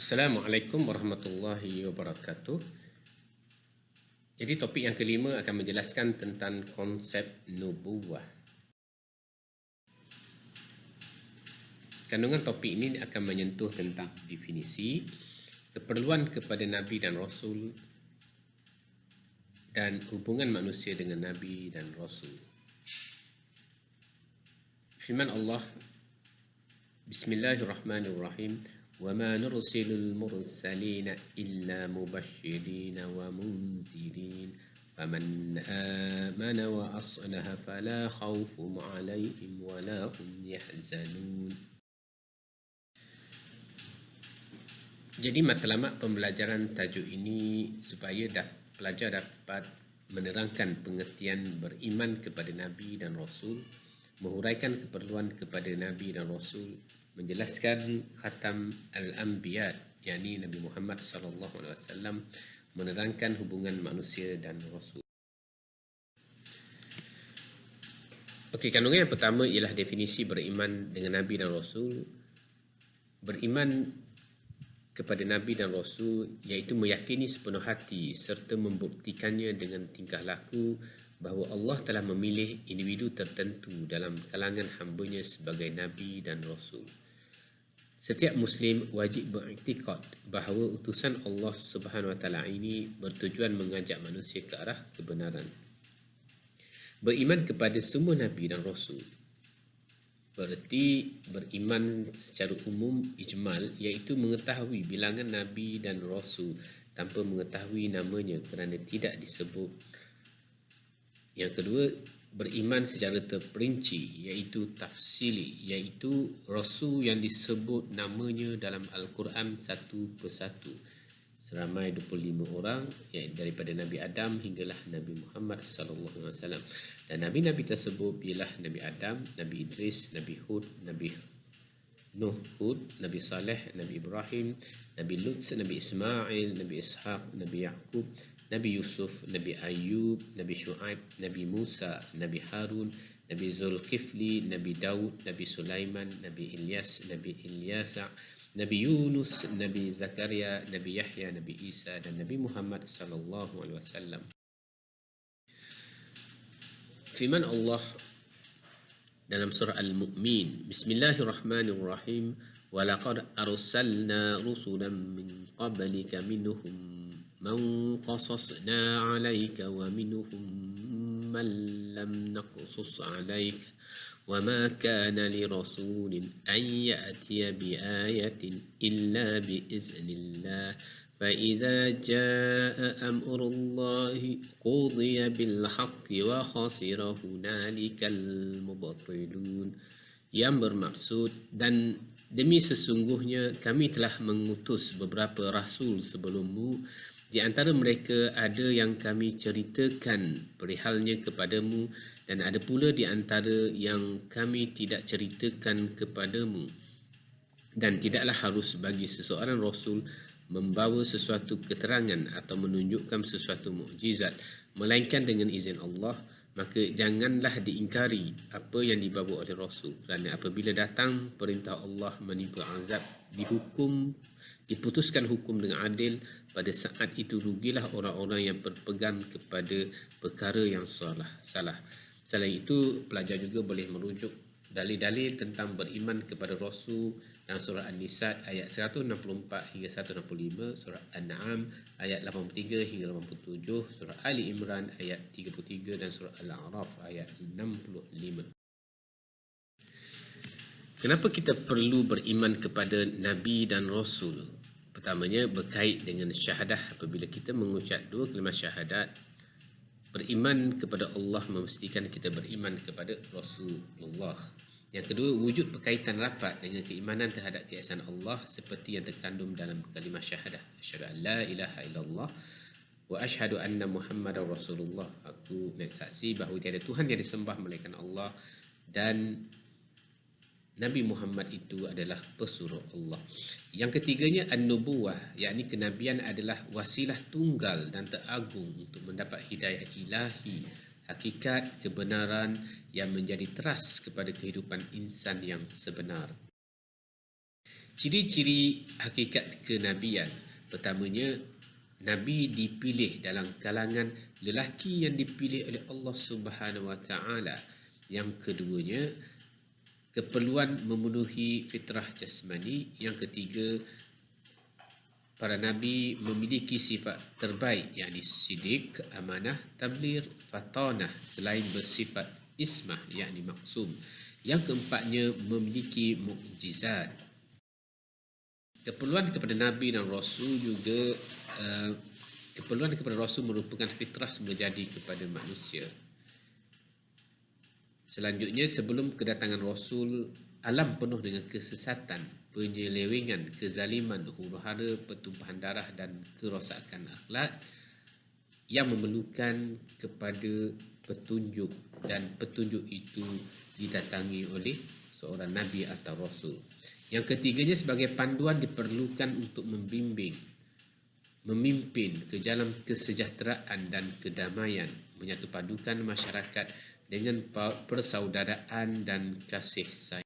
Assalamualaikum warahmatullahi wabarakatuh. Jadi topik yang kelima akan menjelaskan tentang konsep nubuwah. Kandungan topik ini akan menyentuh tentang definisi, keperluan kepada Nabi dan Rasul, dan hubungan manusia dengan Nabi dan Rasul. Firman Allah, Bismillahirrahmanirrahim. وَمَا نُرْسِلُ الْمُرْسَلِينَ إِلَّا مُبَشِّرِينَ وَمُنْذِرِينَ فَمَنْ آمَنَ وَأَصْلَحَ فَلَا خَوْفٌ عَلَيْهِمْ وَلَا هُمْ يَحْزَنُونَ. Jadi matlamat pembelajaran tajuk ini supaya pelajar dapat menerangkan pengertian beriman kepada Nabi dan Rasul, menguraikan keperluan kepada Nabi dan Rasul, menjelaskan khatam al-anbiya yakni Nabi Muhammad SAW, menerangkan hubungan manusia dan Rasul. Okey, kandungan yang pertama ialah definisi beriman dengan Nabi dan Rasul. Beriman kepada Nabi dan Rasul iaitu meyakini sepenuh hati serta membuktikannya dengan tingkah laku bahawa Allah telah memilih individu tertentu dalam kalangan hamba-Nya sebagai Nabi dan Rasul. Setiap Muslim wajib beriktikad bahawa utusan Allah Subhanahu Wa Taala ini bertujuan mengajak manusia ke arah kebenaran. Beriman kepada semua Nabi dan Rasul bererti beriman secara umum ijmal, iaitu mengetahui bilangan Nabi dan Rasul tanpa mengetahui namanya kerana tidak disebut. Yang kedua, beriman secara terperinci iaitu tafsili, iaitu Rasul yang disebut namanya dalam Al-Quran satu persatu seramai 25 orang, iaitu daripada Nabi Adam hinggalah Nabi Muhammad SAW. Dan Nabi-Nabi tersebut ialah Nabi Adam, Nabi Idris, Nabi Hud, Nabi Nuh Hud, Nabi Saleh, Nabi Ibrahim, Nabi Lut, Nabi Ismail, Nabi Ishaq, Nabi Yaqub, Nabi Yusuf, Nabi Ayub, Nabi Shu'aib, Nabi Musa, Nabi Harun, Nabi Zulkifli, Nabi Daud, Nabi Sulaiman, Nabi Ilyas, Nabi Ilyasa, Nabi Yunus, Nabi Zakaria, Nabi Yahya, Nabi Isa dan Nabi Muhammad SAW. Firman Allah dalam surah Al-Mu'min, Bismillahirrahmanirrahim. وَلَقَدْ أَرْسَلْنَا رُسُلًا مِّن قَبْلِكَ مِنْهُمْ مَنْ قَصَصْنَا عَلَيْكَ وَمِنْهُمْ مَنْ لَمْ نَقْصُصْ عَلَيْكَ وَمَا كَانَ لِرَسُولٍ أَنْ يَأْتِيَ بِآيَةٍ إِلَّا بِإِذْنِ اللَّهِ فَإِذَا جَاءَ أَمْرُ اللَّهِ قُضِيَ بِالْحَقِّ وَخَسِرَ هُنَالِكَ الْمُبْطِلُونَ. Yang bermaksud, dan demi sesungguhnya kami telah mengutus beberapa rasul sebelummu, di antara mereka ada yang kami ceritakan perihalnya kepadamu dan ada pula di antara yang kami tidak ceritakan kepadamu. Dan tidaklah harus bagi seseorang rasul membawa sesuatu keterangan atau menunjukkan sesuatu mukjizat melainkan dengan izin Allah. Maka janganlah diingkari apa yang dibawa oleh Rasul, kerana apabila datang perintah Allah menimpa azab, diputuskan hukum dengan adil, pada saat itu rugilah orang-orang yang berpegang kepada perkara yang salah. Selain itu, pelajar juga boleh merujuk dalil-dalil tentang beriman kepada Rasul dalam surah An-Nisa ayat 164 hingga 165, surah An-Na'am ayat 83 hingga 87, surah Ali Imran ayat 33 dan surah Al-A'raf ayat 65. Kenapa kita perlu beriman kepada Nabi dan Rasul? Pertamanya berkait dengan syahadah. Apabila kita mengucap dua kalimah syahadat, beriman kepada Allah memastikan kita beriman kepada Rasulullah. Yang kedua, wujud berkaitan rapat dengan keimanan terhadap keesaan Allah seperti yang terkandung dalam kalimah syahadah. Asyhadu an la ilaha illallah wa asyhadu anna Muhammadar Rasulullah. Aku bersaksi bahawa tiada Tuhan yang disembah melainkan Allah dan Nabi Muhammad itu adalah pesuruh Allah. Yang ketiganya, an-nubuwah, yakni kenabian adalah wasilah tunggal dan teragung untuk mendapat hidayah ilahi, hakikat kebenaran yang menjadi teras kepada kehidupan insan yang sebenar. Ciri-ciri hakikat kenabian. Pertamanya, Nabi dipilih dalam kalangan lelaki yang dipilih oleh Allah Subhanahu Wa Taala. Yang keduanya, keperluan memenuhi fitrah jasmani. Yang ketiga, para nabi memiliki sifat terbaik, yakni sidik, amanah, tabligh, fatanah, selain bersifat ismah, yakni maksum. Yang keempatnya, memiliki mukjizat. Keperluan kepada nabi dan rasul juga keperluan kepada rasul merupakan fitrah semula jadi kepada manusia. Selanjutnya, sebelum kedatangan rasul, alam penuh dengan kesesatan, penyelewengan, kezaliman, huru-hara, pertumpahan darah dan kerosakan akhlak yang memerlukan kepada petunjuk, dan petunjuk itu didatangi oleh seorang nabi atau rasul. Yang ketiganya, sebagai panduan diperlukan untuk memimpin ke jalan kesejahteraan dan kedamaian, menyatupadukan masyarakat dengan persaudaraan dan kasih sayang.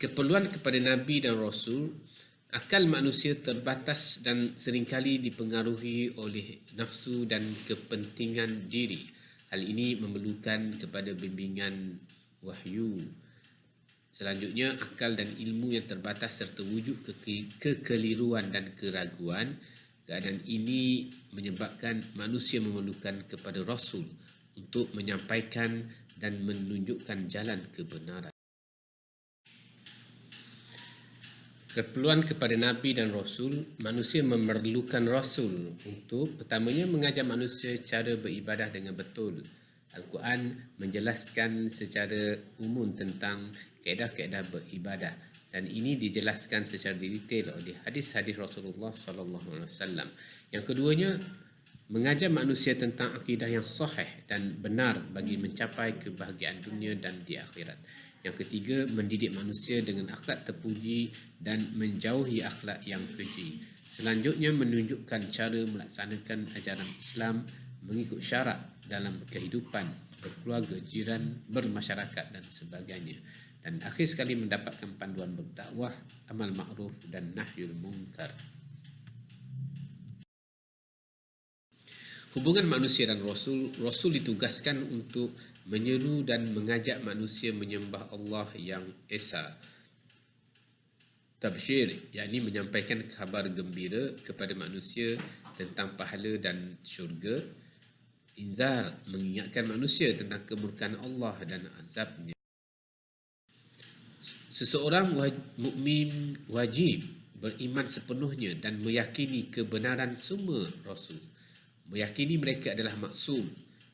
Keperluan kepada Nabi dan Rasul. Akal manusia terbatas dan seringkali dipengaruhi oleh nafsu dan kepentingan diri. Hal ini memerlukan kepada bimbingan wahyu. Selanjutnya, akal dan ilmu yang terbatas serta wujud kekeliruan dan keraguan. Keadaan ini menyebabkan manusia memerlukan kepada Rasul untuk menyampaikan dan menunjukkan jalan kebenaran. Keperluan kepada Nabi dan Rasul. Manusia memerlukan Rasul untuk pertamanya mengajar manusia cara beribadah dengan betul. Al-Quran menjelaskan secara umum tentang kaedah-kaedah beribadah, dan ini dijelaskan secara detail oleh hadis-hadis Rasulullah SAW. Yang keduanya, mengajar manusia tentang akidah yang sahih dan benar bagi mencapai kebahagiaan dunia dan di akhirat. Yang ketiga, mendidik manusia dengan akhlak terpuji dan menjauhi akhlak yang keji. Selanjutnya, menunjukkan cara melaksanakan ajaran Islam mengikut syarat dalam kehidupan berkeluarga, jiran, bermasyarakat dan sebagainya. Dan akhir sekali, mendapatkan panduan berdakwah, amal ma'ruf dan nahyul munkar. Hubungan manusia dan Rasul. Rasul ditugaskan untuk menyeru dan mengajak manusia menyembah Allah yang Esa. Tabsyir, yakni menyampaikan khabar gembira kepada manusia tentang pahala dan syurga. Inzar, mengingatkan manusia tentang kemurkaan Allah dan azabnya. Seseorang mukmin wajib beriman sepenuhnya dan meyakini kebenaran semua Rasul. Meyakini mereka adalah maksum,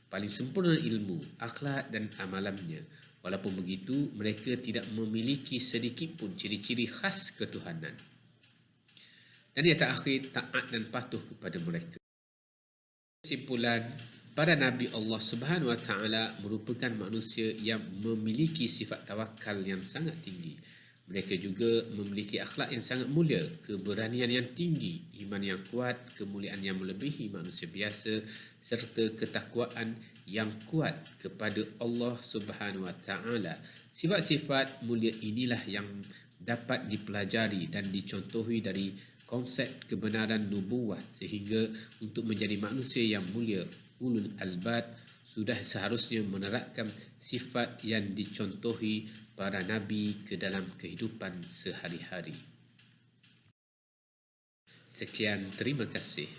paling sempurna ilmu, akhlak dan amalannya. Walaupun begitu, mereka tidak memiliki sedikit pun ciri-ciri khas ketuhanan. Dan yang terakhir, taat dan patuh kepada mereka. Kesimpulan, para Nabi Allah Subhanahu Wa Taala merupakan manusia yang memiliki sifat tawakal yang sangat tinggi. Mereka juga memiliki akhlak yang sangat mulia, keberanian yang tinggi, iman yang kuat, kemuliaan yang melebihi manusia biasa, serta ketakwaan yang kuat kepada Allah Subhanahu Wa Taala. Sifat-sifat mulia inilah yang dapat dipelajari dan dicontohi dari konsep kebenaran nubuwah, sehingga untuk menjadi manusia yang mulia, ulul albab sudah seharusnya menerapkan sifat yang dicontohi para nabi ke dalam kehidupan sehari-hari. Sekian, terima kasih.